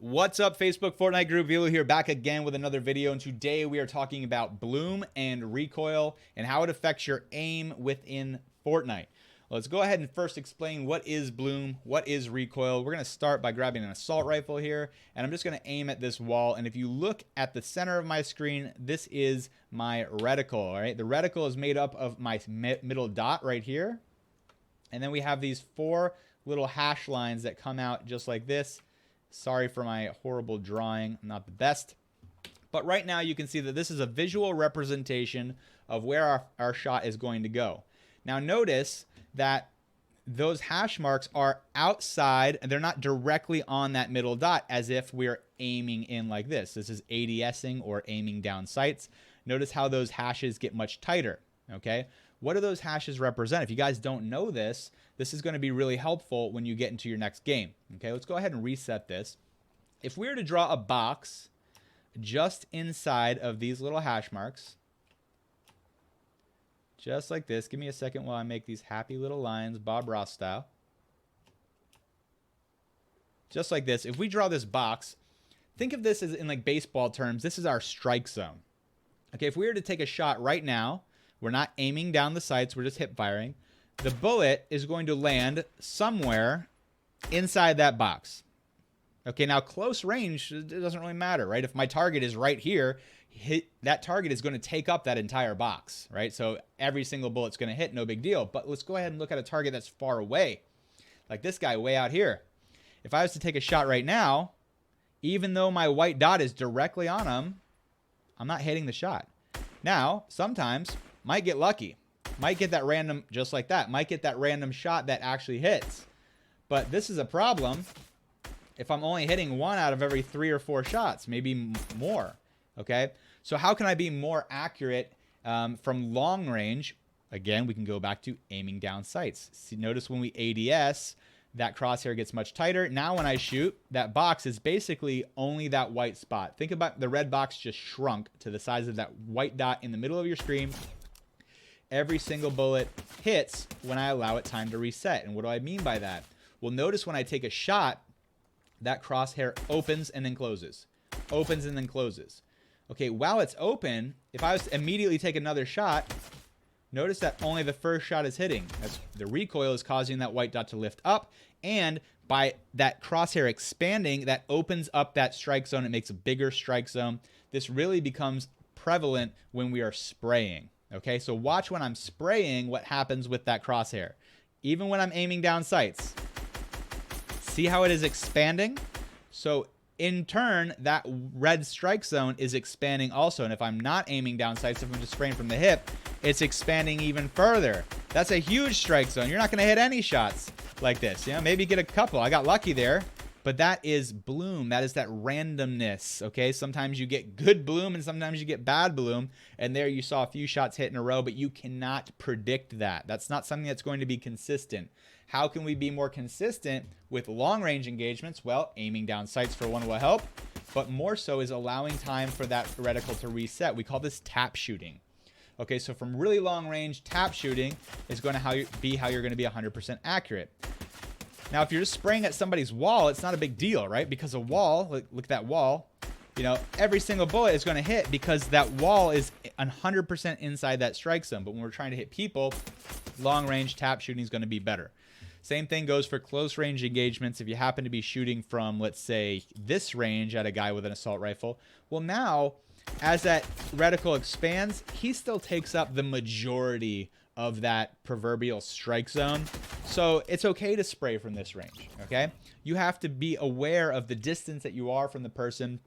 What's up, Facebook Fortnite group? Vilo here, back again with another video, and today we are talking about bloom and recoil and how it affects your aim within Fortnite. Let's go ahead and first explain what is bloom, what is recoil. We're going to start by grabbing an assault rifle here, and I'm just going to aim at this wall. And if you look at the center of my screen, this is my reticle. All right, the reticle is made up of my middle dot right here, and then we have these four little hash lines that come out just like this. Sorry for my horrible drawing, I'm not the best. But right now you can see that this is a visual representation of where our shot is going to go. Now notice that those hash marks are outside and they're not directly on that middle dot as if we're aiming in like this. This is ADSing or aiming down sights. Notice how those hashes get much tighter, okay? What do those hashes represent? If you guys don't know this, this is going to be really helpful when you get into your next game. Okay, let's go ahead and reset this. If we were to draw a box just inside of these little hash marks, just like this. Give me a second while I make these happy little lines, Bob Ross style. Just like this. If we draw this box, think of this as in like baseball terms, this is our strike zone. Okay, if we were to take a shot right now, we're not aiming down the sights, we're just hip firing. The bullet is going to land somewhere inside that box. Okay, now close range, it doesn't really matter, right? If my target is right here, that target is going to take up that entire box, right? So every single bullet's going to hit, no big deal. But let's go ahead and look at a target that's far away, like this guy way out here. If I was to take a shot right now, even though my white dot is directly on him, I'm not hitting the shot. Now, sometimes, might get lucky. Might get that random, just like that. Might get that random shot that actually hits. But this is a problem if I'm only hitting one out of every 3 or 4 shots, maybe more. Okay? So how can I be more accurate from long range? Again, we can go back to aiming down sights. See, notice when we ADS, that crosshair gets much tighter. Now when I shoot, that box is basically only that white spot. Think about the red box just shrunk to the size of that white dot in the middle of your screen. Every single bullet hits when I allow it time to reset. And what do I mean by that? Well, notice when I take a shot, that crosshair opens and then closes. Opens and then closes. Okay, while it's open, if I was to immediately take another shot, notice that only the first shot is hitting. That's, the recoil is causing that white dot to lift up. And by that crosshair expanding, that opens up that strike zone. It makes a bigger strike zone. This really becomes prevalent when we are spraying. Okay, so watch when I'm spraying what happens with that crosshair. Even when I'm aiming down sights. See how it is expanding? So in turn, that red strike zone is expanding also. And if I'm not aiming down sights, if I'm just spraying from the hip, it's expanding even further. That's a huge strike zone. You're not going to hit any shots like this. You know, maybe get a couple. I got lucky there. But that is bloom. That is that randomness, okay? Sometimes you get good bloom and sometimes you get bad bloom. And there you saw a few shots hit in a row, but you cannot predict that. That's not something that's going to be consistent. How can we be more consistent with long-range engagements? Well, aiming down sights for one will help, but more so is allowing time for that reticle to reset. We call this tap shooting. Okay, so from really long range, tap shooting is going to be how you're going to be 100% accurate. Now, if you're just spraying at somebody's wall, it's not a big deal, right? Because a wall, look at that wall, you know, every single bullet is going to hit because that wall is 100% inside that strike zone. But when we're trying to hit people, long range tap shooting is going to be better. Same thing goes for close range engagements. If you happen to be shooting from, let's say, this range at a guy with an assault rifle, well, now, as that reticle expands, he still takes up the majority of that proverbial strike zone. So it's okay to spray from this range, okay? You have to be aware of the distance that you are from the person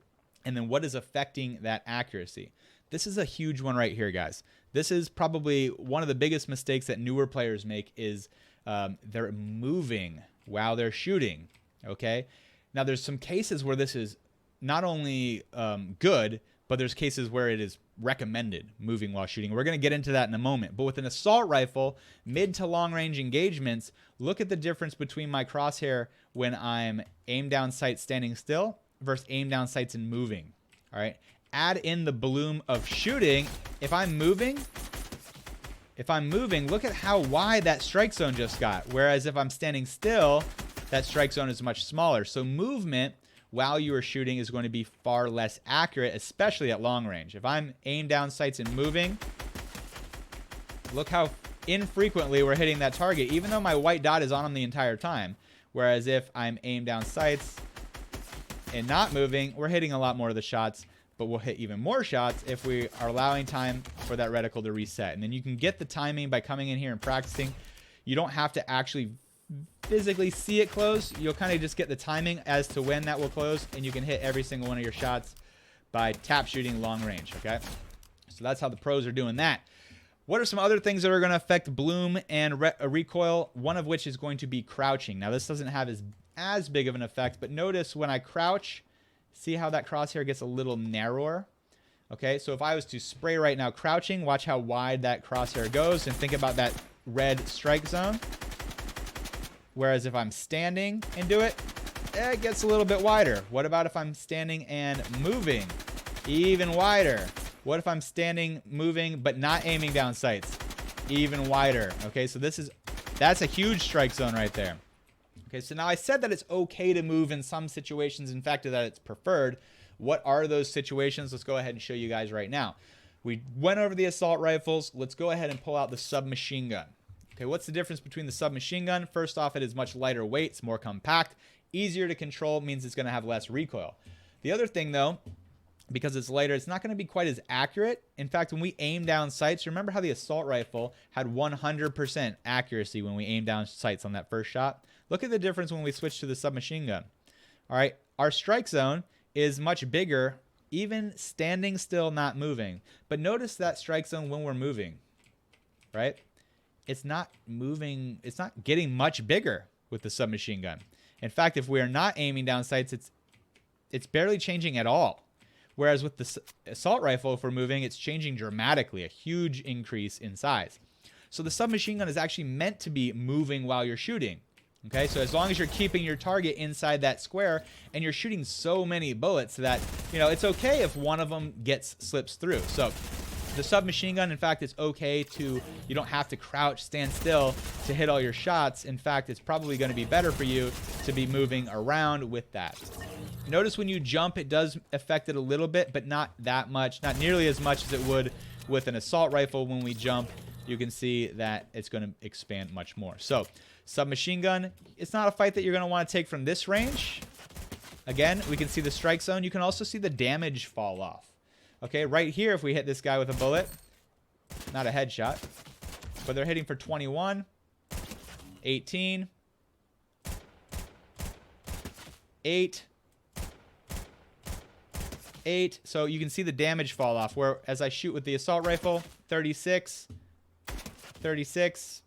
and then what is affecting that accuracy. This is a huge one right here, guys. This is probably one of the biggest mistakes that newer players make is they're moving while they're shooting, okay? Now, there's some cases where this is not only good, but there's cases where it is recommended moving while shooting. We're going to get into that in a moment. But with an assault rifle, mid to long range engagements, look at the difference between my crosshair when I'm aim down sights standing still versus aim down sights and moving. All right. Add in the bloom of shooting. If I'm moving, look at how wide that strike zone just got. Whereas if I'm standing still, that strike zone is much smaller. So movement while you are shooting is going to be far less accurate, especially at long range. If I'm aimed down sights and moving, look how infrequently we're hitting that target, even though my white dot is on them the entire time. Whereas if I'm aimed down sights and not moving, we're hitting a lot more of the shots, but we'll hit even more shots if we are allowing time for that reticle to reset. And then you can get the timing by coming in here and practicing. You don't have to actually physically see it close. You'll kind of just get the timing as to when that will close, and you can hit every single one of your shots by tap shooting long range, okay? So that's how the pros are doing that. What are some other things that are going to affect bloom and recoil? One of which is going to be crouching. Now, this doesn't have as big of an effect, but notice when I crouch, see how that crosshair gets a little narrower? Okay, so if I was to spray right now crouching, watch how wide that crosshair goes, and think about that red strike zone. Whereas if I'm standing and do it, it gets a little bit wider. What about if I'm standing and moving? Even wider. What if I'm standing, moving, but not aiming down sights? Even wider. Okay, so that's a huge strike zone right there. Okay, so now I said that it's okay to move in some situations. In fact, that it's preferred. What are those situations? Let's go ahead and show you guys right now. We went over the assault rifles. Let's go ahead and pull out the submachine gun. Okay, what's the difference between the submachine gun? First off, it is much lighter weight. It's more compact. Easier to control means it's going to have less recoil. The other thing, though, because it's lighter, it's not going to be quite as accurate. In fact, when we aim down sights, remember how the assault rifle had 100% accuracy when we aimed down sights on that first shot? Look at the difference when we switch to the submachine gun. All right, our strike zone is much bigger, even standing still, not moving. But notice that strike zone when we're moving, right? It's not moving, it's not getting much bigger with the submachine gun. In fact, if we are not aiming down sights, it's barely changing at all. Whereas with the assault rifle, if we're moving, it's changing dramatically, a huge increase in size. So the submachine gun is actually meant to be moving while you're shooting. Okay, so as long as you're keeping your target inside that square and you're shooting so many bullets that, you know, it's okay if one of them slips through. So the submachine gun, in fact, it's okay to, you don't have to crouch, stand still to hit all your shots. In fact, it's probably going to be better for you to be moving around with that. Notice when you jump, it does affect it a little bit, but not that much, not nearly as much as it would with an assault rifle. When we jump, you can see that it's going to expand much more. So submachine gun, it's not a fight that you're going to want to take from this range. Again, we can see the strike zone. You can also see the damage fall off. Okay, right here, if we hit this guy with a bullet, not a headshot, but they're hitting for 21, 18, 8, 8. So you can see the damage fall off, where as I shoot with the assault rifle, 36, 36,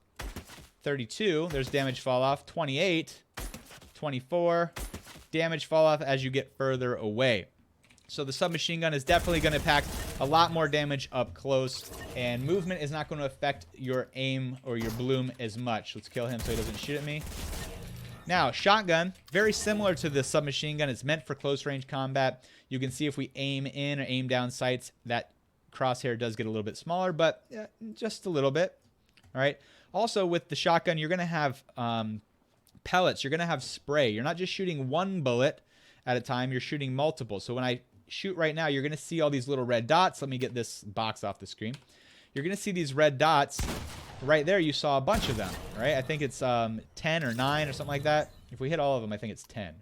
32, there's damage fall off, 28, 24, damage fall off as you get further away. So the submachine gun is definitely going to pack a lot more damage up close, and movement is not going to affect your aim or your bloom as much. Let's kill him so he doesn't shoot at me. Now, shotgun, very similar to the submachine gun. It's meant for close range combat. You can see if we aim in or aim down sights, that crosshair does get a little bit smaller, but yeah, just a little bit. All right. Also, with the shotgun, you're going to have pellets. You're going to have spray. You're not just shooting one bullet at a time. You're shooting multiple. So when I shoot right now, you're going to see all these little red dots. Let me get this box off the screen. You're going to see these red dots right there. You saw a bunch of them, right? I think it's 10 or 9 or something like that. If we hit all of them, I think it's 10.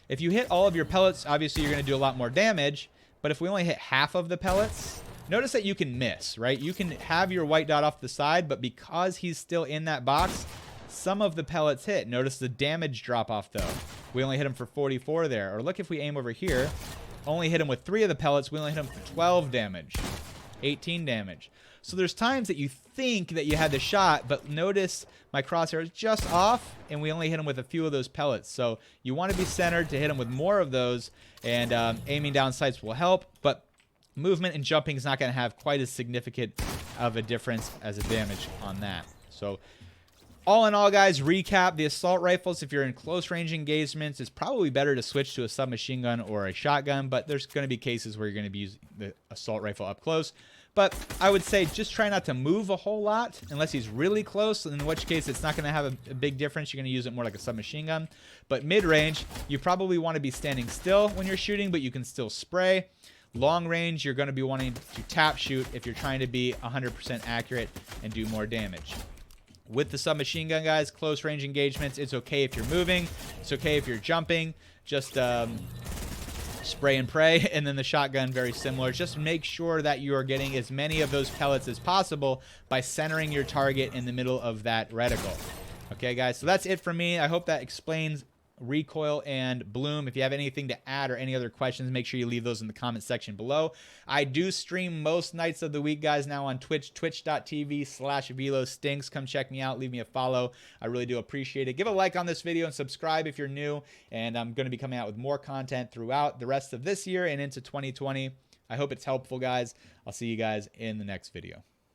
If you hit all of your pellets, obviously you're going to do a lot more damage. But if we only hit half of the pellets, notice that you can miss, right? You can have your white dot off the side, but because he's still in that box, some of the pellets hit. Notice the damage drop off, though. We only hit him for 44 there. Or look, if we aim over here, only hit him with 3 of the pellets. We only hit him for 12 damage, 18 damage. So there's times that you think that you had the shot, but notice my crosshair is just off, and we only hit him with a few of those pellets. So you want to be centered to hit him with more of those, and aiming down sights will help, but movement and jumping is not going to have quite as significant of a difference as a damage on that. So all in all, guys, recap, the assault rifles, if you're in close range engagements, it's probably better to switch to a submachine gun or a shotgun, but there's going to be cases where you're going to be using the assault rifle up close. But I would say just try not to move a whole lot unless he's really close, in which case it's not going to have a big difference. You're going to use it more like a submachine gun. But mid-range, you probably want to be standing still when you're shooting, but you can still spray. Long range, you're going to be wanting to tap shoot if you're trying to be 100% accurate and do more damage. With the submachine gun, guys, close range engagements, it's okay if you're moving. It's okay if you're jumping. Just spray and pray. And then the shotgun, very similar. Just make sure that you are getting as many of those pellets as possible by centering your target in the middle of that reticle. Okay, guys, so that's it for me. I hope that explains Recoil and Bloom. If you have anything to add or any other questions, make sure you leave those in the comment section below. I do stream most nights of the week, guys, now on Twitch, twitch.tv/VeloStinks. Come check me out. Leave me a follow. I really do appreciate it. Give a like on this video and subscribe if you're new. And I'm going to be coming out with more content throughout the rest of this year and into 2020. I hope it's helpful, guys. I'll see you guys in the next video.